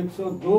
102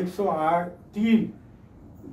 103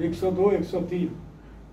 102 103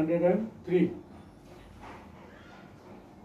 103।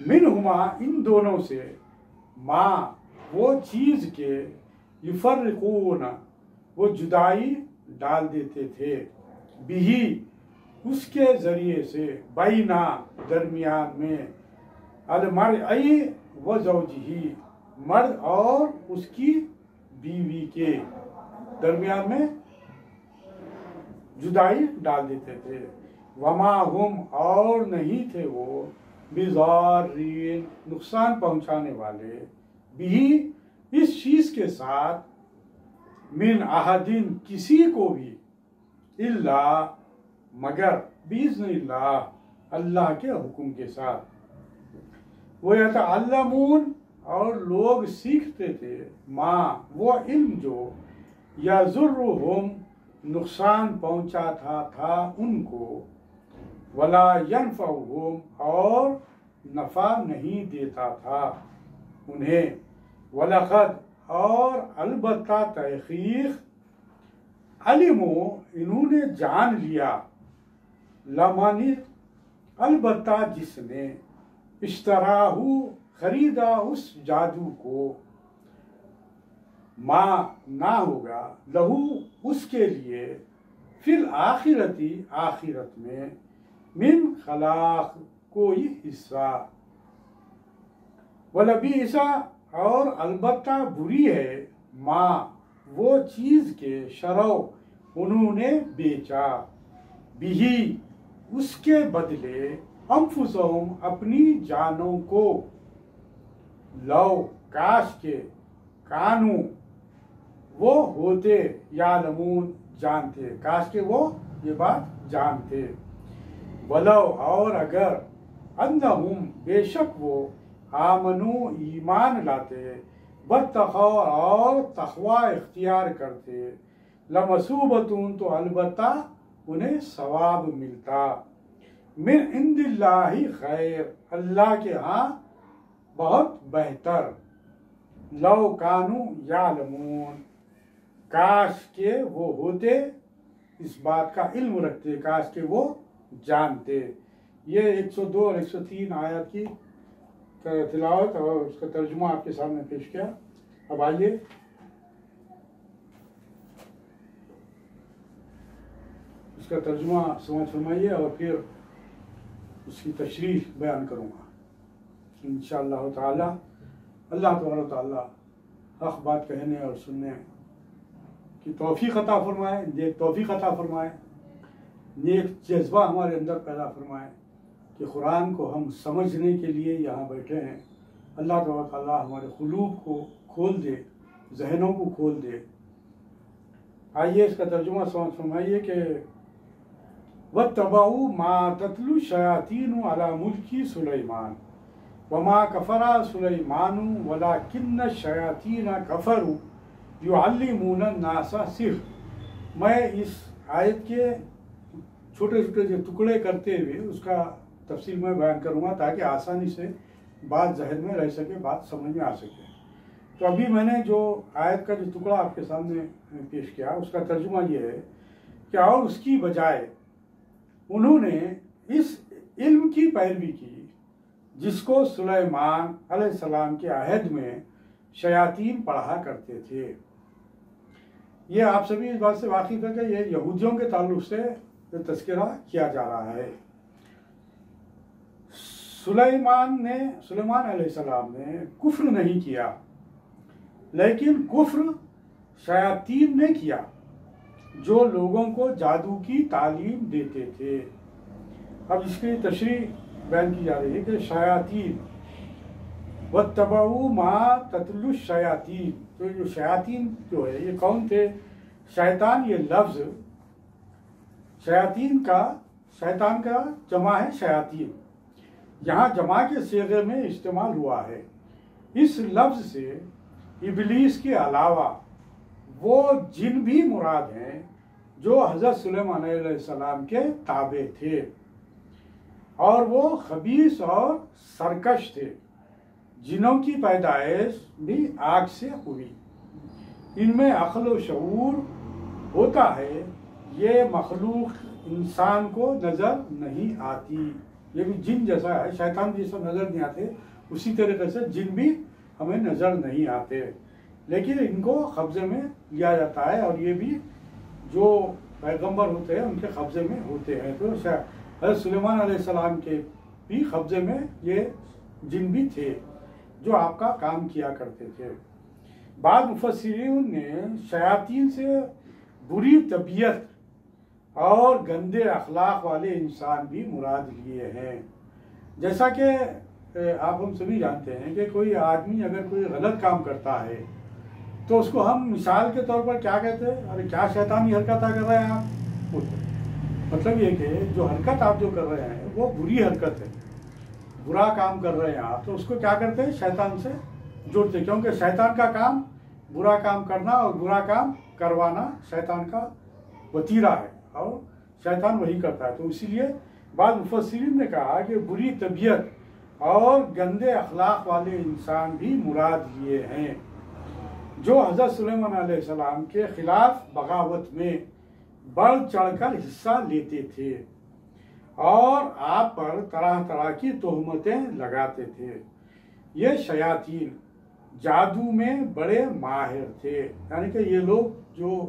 منہما ان دونوں سے ما وہ چیز کے یفرقون وہ جدائی ڈال دیتے تھے بھی اس کے ذریعے سے بینا درمیان میں المرئی و زوجہی مرد اور اس کی بیوی کے درمیان میں جدائی ڈال دیتے تھے وما ہم اور نہیں تھے وہ بضارین نقصان پہنچانے والے بھی اس چیز کے ساتھ من احدین کسی کو بھی الا مگر باذن اللہ اللہ کے حکم کے ساتھ وہ یتعلمون اور لوگ سیکھتے تھے ما وہ علم جو یضرہم نقصان پہنچاتا تھا ان کو ولا ینفعہم اور نفع نہیں دیتا تھا انہیں وَلَقَدْ اور البتہ تحقیق علموا انہوں نے جان لیا لمن البتہ جس نے اشتراہ خریدا اس جادو کو ما نہ ہوگا لہو اس کے لیے فی الآخرتی آخرت میں من خلاق کوئی حصہ وَلَبِئْسَ اور البتہ بری ہے ما وہ چیز کے شرو انہوں نے بیچا بھی اس کے بدلے انفسہم اپنی جانوں کو لو کاش کے کانو وہ ہوتے یعلمون جانتے کاش کے وہ یہ بات جانتے ولو اور اگر انہم بے شک وہ آمنو ایمان لاتے بتقوا اور تقوی اختیار کرتے لمثوبتون تو البتہ انہیں ثواب ملتا من عند اللہ خیر اللہ کے ہاں بہت بہتر لو کانو یعلمون کاش کے وہ ہوتے اس بات کا علم رکھتے کاش کے وہ جانتے یہ 102 اور 103 آیات کی تلاوت اور اس کا ترجمہ آپ کے سامنے پیش کیا اب آئیے اس کا ترجمہ سمجھ فرمائیے اور پھر اس کی تشریح بیان کروں گا انشاءاللہ تعالی اللہ تبارک و تعالی حق بات کہنے اور سننے کی توفیق عطا فرمائے نیک توفیق عطا فرمائے نیک جذبہ ہمارے اندر پیدا فرمائے کہ قرآن کو ہم سمجھنے کے لیے یہاں بیٹھے ہیں اللہ تبارک و تعالی ہمارے قلوب کو کھول دے ذہنوں کو کھول دے آئیے اس کا ترجمہ سمجھ فرمائیے کہ وَاتَّبَعُوا مَا تَتْلُو الشَّيَاطِينُ عَلَى مُلْكِ سُلَيْمَانَ وَمَا كَفَرَ سُلَيْمَانُ وَلَكِنَّ الشَّيَاطِينَ كَفَرُوا يُعَلِّمُونَ النَّاسَ السِّحْرَ میں اس آیت کے چھوٹے چھوٹے جو ٹکڑے کرتے ہوئے اس کا تفصیل میں بیان کروں گا تاکہ آسانی سے بات ذہن میں رہ سکے بات سمجھ میں آ سکے تو ابھی میں نے جو آیت کا جو ٹکڑا آپ کے سامنے پیش کیا اس کا ترجمہ یہ ہے کہ اور اس کی بجائے انہوں نے اس علم کی پیروی کی جس کو سلیمان علیہ السلام کے عہد میں شیاطین پڑھا کرتے تھے یہ آپ سبھی اس بات سے واقف ہے کہ یہ یہودیوں کے تعلق سے تذکرہ کیا جا رہا ہے سلیمان علیہ السلام نے کفر نہیں کیا لیکن کفر شیاطین نے کیا جو لوگوں کو جادو کی تعلیم دیتے تھے اب اس کی تشریح بیان کی جا رہی ہے کہ شیاطین وَاتَّبَعُوا مَا تَتْلُو الشَّيَاطِينَ تو جو شیاطین جو ہے یہ کون تھے شیطان یہ لفظ شیطان کا جمع ہے شیاطین یہاں جمع کے صیغے میں استعمال ہوا ہے اس لفظ سے ابلیس کے علاوہ وہ جن بھی مراد ہیں جو حضرت سلیمان علیہ السلام کے تابع تھے اور وہ خبیث اور سرکش تھے جنوں کی پیدائش بھی آگ سے ہوئی ان میں عقل و شعور ہوتا ہے یہ مخلوق انسان کو نظر نہیں آتی یہ بھی جن جیسا ہے، شیطان جیسا نظر نہیں آتے، اسی طریقے سے جن بھی ہمیں نظر نہیں آتے، لیکن ان کو قبضے میں لیا جاتا ہے، اور یہ بھی جو پیغمبر ہوتے ہیں ان کے قبضے میں ہوتے ہیں۔ تو حضرت سلیمان علیہ السلام کے بھی قبضے میں یہ جن بھی تھے جو آپ کا کام کیا کرتے تھے۔ بعض مفسرین نے شیاطین سے بری طبیعت اور گندے اخلاق والے انسان بھی مراد لیے ہیں، جیسا کہ آپ ہم سبھی جانتے ہیں کہ کوئی آدمی اگر کوئی غلط کام کرتا ہے تو اس کو ہم مثال کے طور پر کیا کہتے ہیں؟ ارے کیا شیطانی حرکت کر رہے ہیں آپ، مطلب یہ کہ جو حرکت آپ جو کر رہے ہیں وہ بری حرکت ہے، برا کام کر رہے ہیں آپ، تو اس کو کیا کرتے ہیں؟ شیطان سے جڑتے، کیونکہ شیطان کا کام برا کام کرنا اور برا کام کروانا شیطان کا وتیرہ ہے، اور شیطان وہی کرتا ہے۔ تو اسی لیے بعض مفسرین نے کہا کہ بری طبیعت اور گندے اخلاق والے انسان بھی مراد لیے ہیں جو حضرت سلیمان علیہ السلام کے خلاف بغاوت میں بڑھ چڑھ کر حصہ لیتے تھے اور آپ پر طرح طرح کی تہمتیں لگاتے تھے۔ یہ شیاطین جادو میں بڑے ماہر تھے، یعنی کہ یہ لوگ جو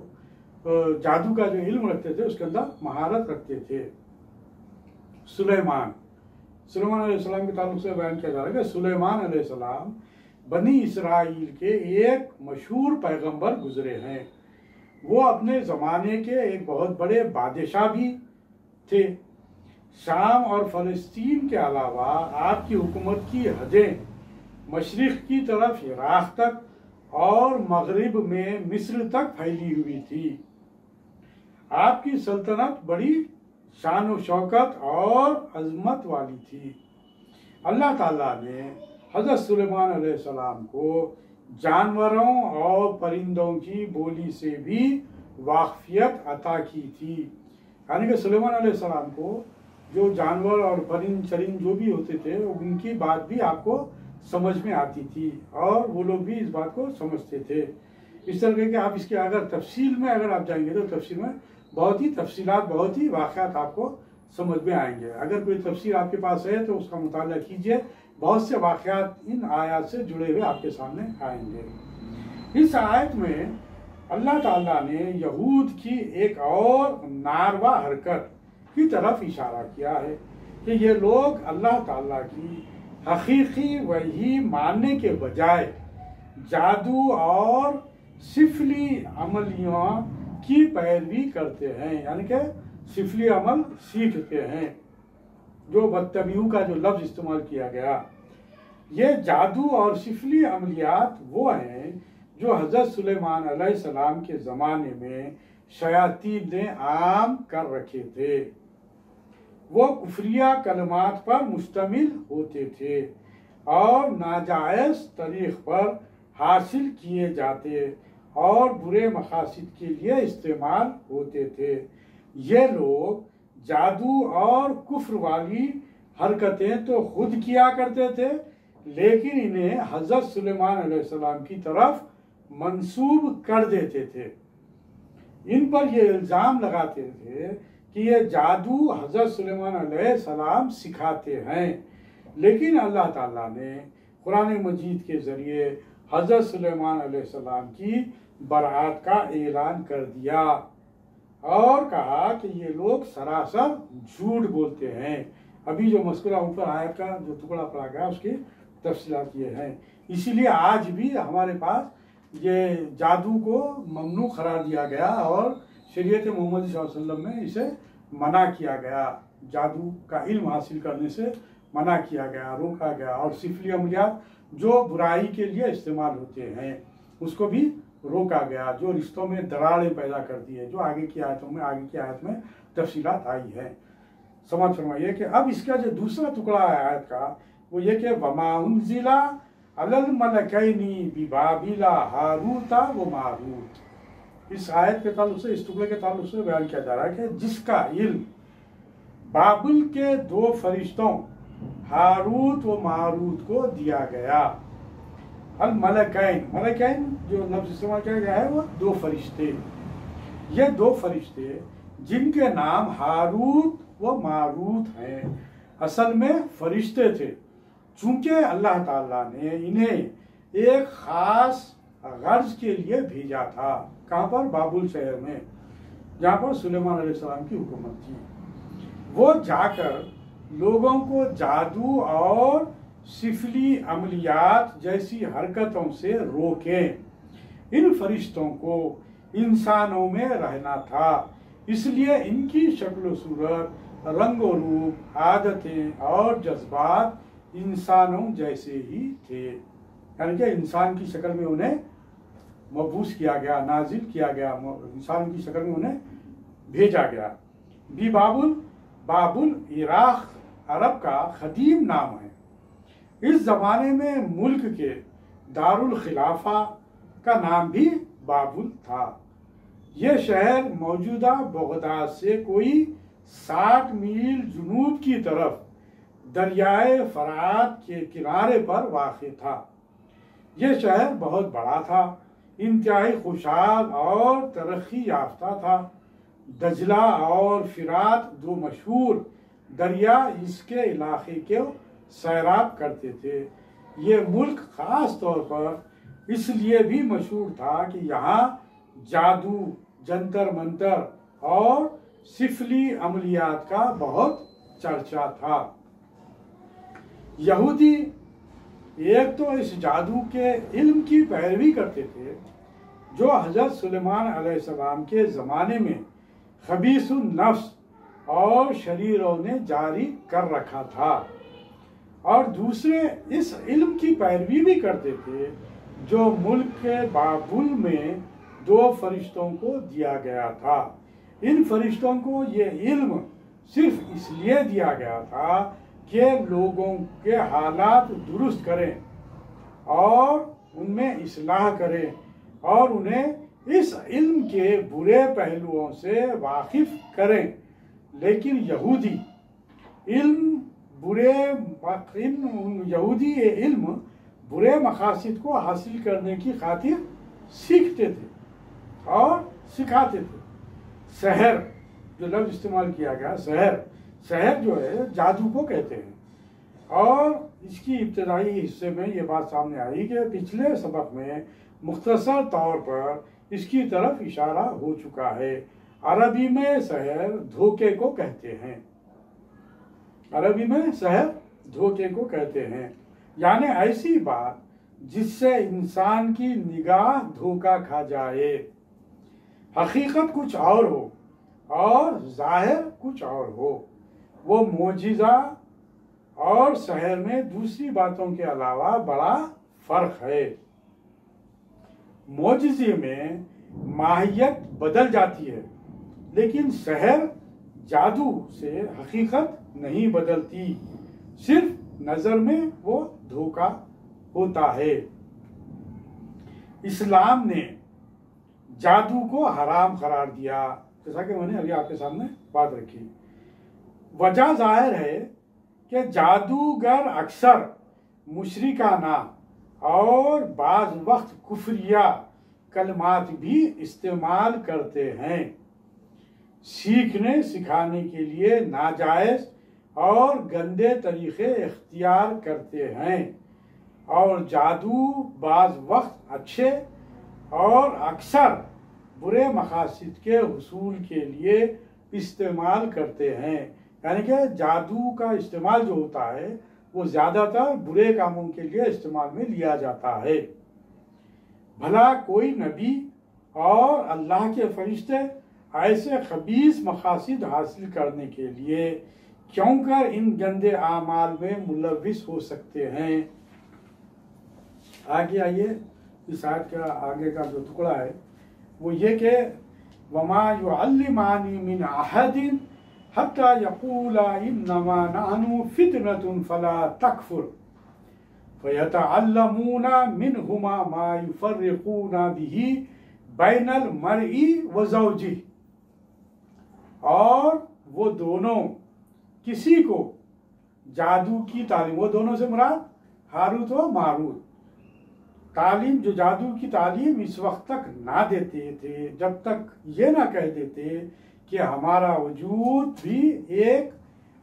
جادو کا جو علم رکھتے تھے اس کے اندر مہارت رکھتے تھے۔ سلیمان علیہ السلام کے تعلق سے بیان کیا جا رہا ہے کہ سلیمان علیہ السلام بنی اسرائیل کے ایک مشہور پیغمبر گزرے ہیں۔ وہ اپنے زمانے کے ایک بہت بڑے بادشاہ بھی تھے۔ شام اور فلسطین کے علاوہ آپ کی حکومت کی حدیں مشرق کی طرف عراق تک اور مغرب میں مصر تک پھیلی ہوئی تھی۔ آپ کی سلطنت بڑی شان و شوکت اور عظمت والی تھی۔ اللہ تعالیٰ نے حضرت سلیمان علیہ السلام کو جانوروں اور پرندوں کی بولی سے بھی واقفیت عطا کی تھی، یعنی کہ سلیمان علیہ السلام کو جو جانور اور پرند چرند جو بھی ہوتے تھے ان کی بات بھی آپ کو سمجھ میں آتی تھی اور وہ لوگ بھی اس بات کو سمجھتے تھے۔ اس طرح کہ آپ اس کے اگر تفصیل میں اگر آپ جائیں گے تو تفصیل میں بہت ہی تفصیلات، بہت ہی واقعات آپ کو سمجھ میں آئیں گے۔ اگر کوئی تفسیر آپ کے پاس ہے تو اس کا مطالعہ کیجئے، بہت سے واقعات ان آیات سے جڑے ہوئے آپ کے سامنے آئیں گے۔ اس آیت میں اللہ تعالیٰ نے یہود کی ایک اور ناروا حرکت کی طرف اشارہ کیا ہے کہ یہ لوگ اللہ تعالیٰ کی حقیقی وحی ماننے کے بجائے جادو اور سفلی عملیوں کی پیروی کرتے ہیں، یعنی کہ سفلی عمل سیکھتے ہیں، جو وَاتَّبِعُوا کا جو لفظ استعمال کیا گیا۔ یہ جادو اور سفلی عملیات وہ ہیں جو حضرت سلیمان علیہ السلام کے زمانے میں شیاطین نے عام کر رکھے تھے۔ وہ کفریہ کلمات پر مشتمل ہوتے تھے اور ناجائز طریق پر حاصل کیے جاتے اور برے مقاصد کے لیے استعمال ہوتے تھے۔ یہ لوگ جادو اور کفر والی حرکتیں تو خود کیا کرتے تھے، لیکن انہیں حضرت سلیمان علیہ السلام کی طرف منسوب کر دیتے تھے۔ ان پر یہ الزام لگاتے تھے کہ یہ جادو حضرت سلیمان علیہ السلام سکھاتے ہیں، لیکن اللہ تعالیٰ نے قرآن مجید کے ذریعے حضرت سلیمان علیہ السلام کی برات کا اعلان کر دیا اور کہا کہ یہ لوگ سراسر جھوٹ بولتے ہیں۔ ابھی جو مذکورہ اوپر آیت کا جو ٹکڑا پڑا گیا اس کی تفصیلات یہ ہیں۔ اسی لیے آج بھی ہمارے پاس یہ جادو کو ممنوع قرار دیا گیا اور شریعت محمد صلی اللہ علیہ وسلم میں اسے منع کیا گیا، جادو کا علم حاصل کرنے سے منع کیا گیا، روکا گیا، اور سفلی عملیات جو برائی کے لیے استعمال ہوتے ہیں اس کو بھی روکا گیا، جو رشتوں میں دراڑیں پیدا کرتی ہے، جو آگے کی آیت میں تفصیلات آئی ہے۔ سمجھ فرمائیے کہ اب اس کا جو دوسرا ٹکڑا ہے آیت کا وہ یہ کہ وَمَا أُنزِلَ عَلَى الْمَلَكَيْنِ بِبَابِلَ هَارُوتَ وَمَارُوتَ۔ اس آیت کے تعلق سے، اس ٹکڑے کے تعلق سے بیان کیا جا رہا ہے کہ جس کا علم بابل کے دو فرشتوں ہاروت و ماروت کو دیا گیا۔ الملکین، ملکین جو لفظ استعمال کیا گیا ہے وہ دو فرشتے، یہ دو فرشتے جن کے نام ہاروت و ماروت ہیں، اصل میں فرشتے تھے، چونکہ اللہ تعالیٰ نے انہیں ایک خاص غرض کے لیے بھیجا تھا۔ کہاں پر؟ بابل شہر میں، جہاں پر سلیمان علیہ السلام کی حکومت تھی۔ وہ جا کر لوگوں کو جادو اور سفلی عملیات جیسی حرکتوں سے روکیں۔ ان فرشتوں کو انسانوں میں رہنا تھا، اس لیے ان کی شکل و صورت، رنگ و روپ، عادتیں اور جذبات انسانوں جیسے ہی تھے، یعنی کہ انسان کی شکل میں انہیں مبعوث کیا گیا، نازل کیا گیا، انسان کی شکل میں انہیں بھیجا گیا۔ بابل عراق عرب کا قدیم نام ہے۔ اس زمانے میں ملک کے دارالخلافہ کا نام بھی بابل تھا۔ یہ شہر موجودہ بغداد سے کوئی 60 میل جنوب کی طرف دریائے فرات کے کنارے پر واقع تھا۔ یہ شہر بہت بڑا تھا، انتہائی خوشحال اور ترقی یافتہ تھا۔ دجلہ اور فرات دو مشہور دریا اس کے علاقے کے سیراب کرتے تھے۔ یہ ملک خاص طور پر اس لیے بھی مشہور تھا کہ یہاں جادو، جنتر منتر اور سفلی عملیات کا بہت چرچا تھا۔ یہودی ایک تو اس جادو کے علم کی پیروی کرتے تھے جو حضرت سلیمان علیہ السلام کے زمانے میں خبیث النفس اور شریروں نے جاری کر رکھا تھا، اور دوسرے اس علم کی پیروی بھی کرتے تھے جو ملک کے بابل میں 2 فرشتوں کو دیا گیا تھا۔ ان فرشتوں کو یہ علم صرف اس لیے دیا گیا تھا کہ لوگوں کے حالات درست کریں اور ان میں اصلاح کریں اور انہیں اس علم کے برے پہلوؤں سے واقف کریں۔ لیکن یہودی علم برے مقاصد کو حاصل کرنے کی خاطر سیکھتے تھے اور سکھاتے تھے۔ سحر جو لفظ استعمال کیا گیا، سحر جو ہے جادو کو کہتے ہیں، اور اس کی ابتدائی حصے میں یہ بات سامنے آئی کہ پچھلے سبق میں مختصر طور پر اس کی طرف اشارہ ہو چکا ہے۔ عربی میں سحر دھوکے کو کہتے ہیں، عربی میں سحر دھوکے کو کہتے ہیں، یعنی ایسی بات جس سے انسان کی نگاہ دھوکا کھا جائے، حقیقت کچھ اور ہو اور ظاہر کچھ اور ہو۔ وہ معجزہ اور سحر میں دوسری باتوں کے علاوہ بڑا فرق ہے۔ معجزے میں ماہیت بدل جاتی ہے، لیکن سحر جادو سے حقیقت نہیں بدلتی، صرف نظر میں وہ دھوکا ہوتا ہے۔ اسلام نے جادو کو حرام قرار دیا، جیسا کہ میں نے ابھی آپ کے سامنے بات رکھی۔ وجہ ظاہر ہے کہ جادوگر اکثر مشرکانہ اور بعض وقت کفریہ کلمات بھی استعمال کرتے ہیں، سیکھنے سکھانے کے لیے ناجائز اور گندے طریقے اختیار کرتے ہیں، اور جادو بعض وقت اچھے اور اکثر برے مقاصد کے حصول کے لیے استعمال کرتے ہیں۔ یعنی کہ جادو کا استعمال جو ہوتا ہے وہ زیادہ تر برے کاموں کے لیے استعمال میں لیا جاتا ہے۔ بھلا کوئی نبی اور اللہ کے فرشتے ایسے خبیث مقاصد حاصل کرنے کے لیے کیوں کر ان گندے اعمال میں ملوث ہو سکتے ہیں؟ آگے آئیے، اس آیت کا آگے کا جو ٹکڑا ہے وہ یہ کہ وَمَا يُعَلِّمَانِ مِنْ أَحَدٍ حَتَّى يَقُولَا إِنَّمَا نَحْنُ فِتْنَةٌ فَلَا تَكْفُرْ فَيَتَعَلَّمُونَ مِنْهُمَا مَا يُفَرِّقُونَ بِهِ بَيْنَ الْمَرْءِ وَزَوْجِهِ، اور وہ دونوں کسی کو جادو کی تعلیم، وہ دونوں سے مراد ہاروت و ماروت، تعلیم جو جادو کی تعلیم اس وقت تک نہ دیتے تھے جب تک یہ نہ کہہ دیتے کہ ہمارا وجود بھی ایک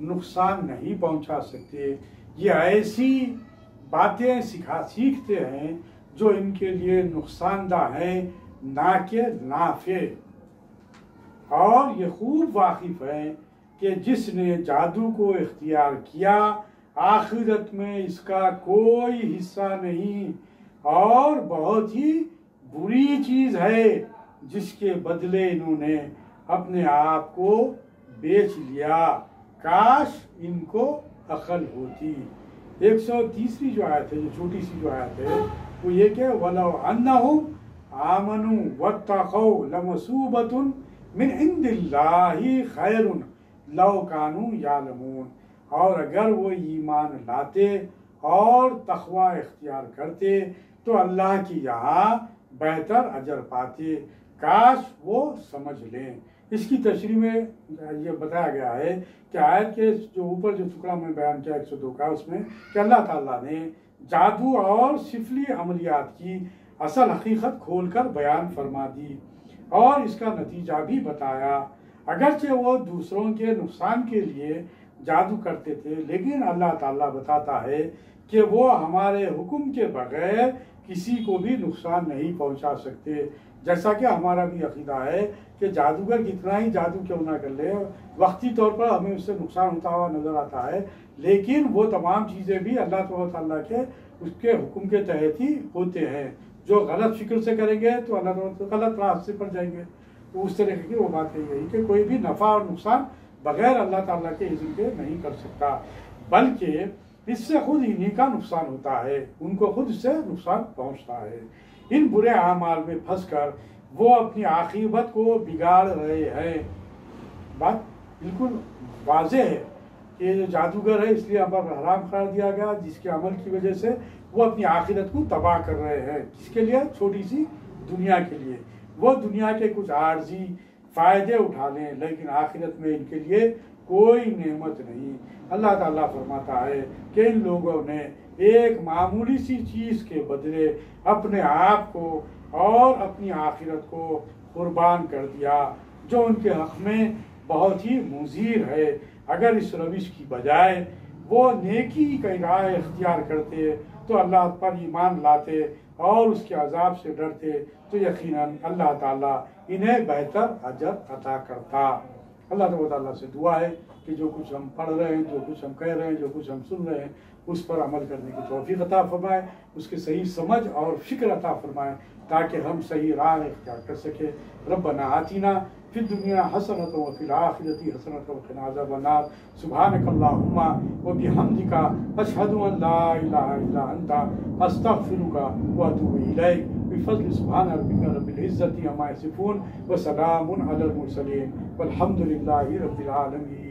نقصان نہیں پہنچا سکتے. یہ ایسی باتیں سیکھتے ہیں جو ان کے لیے نقصان دہ ہیں نہ کہ نافع. اور یہ خوب واقف ہیں کہ جس نے جادو کو اختیار کیا آخرت میں اس کا کوئی حصہ نہیں اور بہت ہی بری چیز ہے جس کے بدلے انہوں نے اپنے آپ کو بیچ لیا. کاش ان کو عقل ہوتی. 130 جو آیت ہے، جو چھوٹی سی جو آیت ہے، وہ یہ کہ وَلَوْ أَنَّهُمْ آمَنُوا وَاتَّقَوْا لَمَثُوبَةٌ مِّنْ عِندِ اللَّهِ خَيْرٌ لَوْ كَانُوا يَعْلَمُونَ. اور اگر وہ ایمان لاتے اور تقوی اختیار کرتے تو اللہ کی یہاں بہتر اجر پاتے. کاش وہ سمجھ لیں. اس کی تشریح میں یہ بتایا گیا ہے کہ آیت کے جو اوپر جو ٹکڑا میں بیان کیا 102 کا، اس میں کہ اللہ تعالیٰ نے جادو اور سفلی عملیات کی اصل حقیقت کھول کر بیان فرما دی اور اس کا نتیجہ بھی بتایا. اگرچہ وہ دوسروں کے نقصان کے لیے جادو کرتے تھے، لیکن اللہ تعالیٰ بتاتا ہے کہ وہ ہمارے حکم کے بغیر کسی کو بھی نقصان نہیں پہنچا سکتے. جیسا کہ ہمارا بھی عقیدہ ہے کہ جادوگر کتنا ہی جادو کیوں نہ کر لے، وقتی طور پر ہمیں اس سے نقصان ہوتا ہوا نظر آتا ہے، لیکن وہ تمام چیزیں بھی اللہ تعالیٰ کے اس کے حکم کے تحت ہی ہوتے ہیں. جو غلط فکر سے کریں گے تو اللہ تعالیٰ غلط راستے پر جائیں گے. تو اس طرح کی وہ بات یہی کہ کوئی بھی نفع اور نقصان بغیر اللہ تعالیٰ کے اذن کے نہیں کر سکتا، بلکہ اس سے خود انہی کا نقصان ہوتا ہے، ان کو خود اس سے نقصان پہنچتا ہے. ان برے اعمال میں پھنس کر وہ اپنی عاقبت کو بگاڑ رہے ہیں. بات بالکل واضح ہے کہ جو جادوگر ہے اس لیے پر حرام قرار دیا گیا، جس کے عمل کی وجہ سے وہ اپنی آخرت کو تباہ کر رہے ہیں. کس کے لیے؟ چھوٹی سی دنیا کے لیے. وہ دنیا کے کچھ عارضی فائدے اٹھا لیں لیکن آخرت میں ان کے لیے کوئی نعمت نہیں. اللہ تعالیٰ فرماتا ہے کہ ان لوگوں نے ایک معمولی سی چیز کے بدلے اپنے آپ کو اور اپنی آخرت کو قربان کر دیا جو ان کے حق میں بہت ہی مضر ہے. اگر اس روش کی بجائے وہ نیکی کا راہ اختیار کرتے تو اللہ پر ایمان لاتے اور اس کے عذاب سے ڈرتے تو یقیناً اللہ تعالیٰ انہیں بہتر اجر عطا کرتا. اللہ تعالیٰ سے دعا ہے کہ جو کچھ ہم پڑھ رہے ہیں، جو کچھ ہم کہہ رہے ہیں، جو کچھ ہم سن رہے ہیں، اس پر عمل کرنے کی توفیق عطا فرمائے، اس کے صحیح سمجھ اور فکر عطا فرمائے تاکہ ہم صحیح راہ اختیار کر سکیں. ربنا آتنا فی الدنیا حسنۃ وفی الآخرۃ حسنۃ وقنا عذاب النار. سبحانک اللہم وبحمدک اشہد ان لا الہ الا انت استغفرک واتوب الیک. بفضل سبحان ربک رب العزۃ عما یصفون وسلام علی المرسلین والحمد للہ رب العالمین.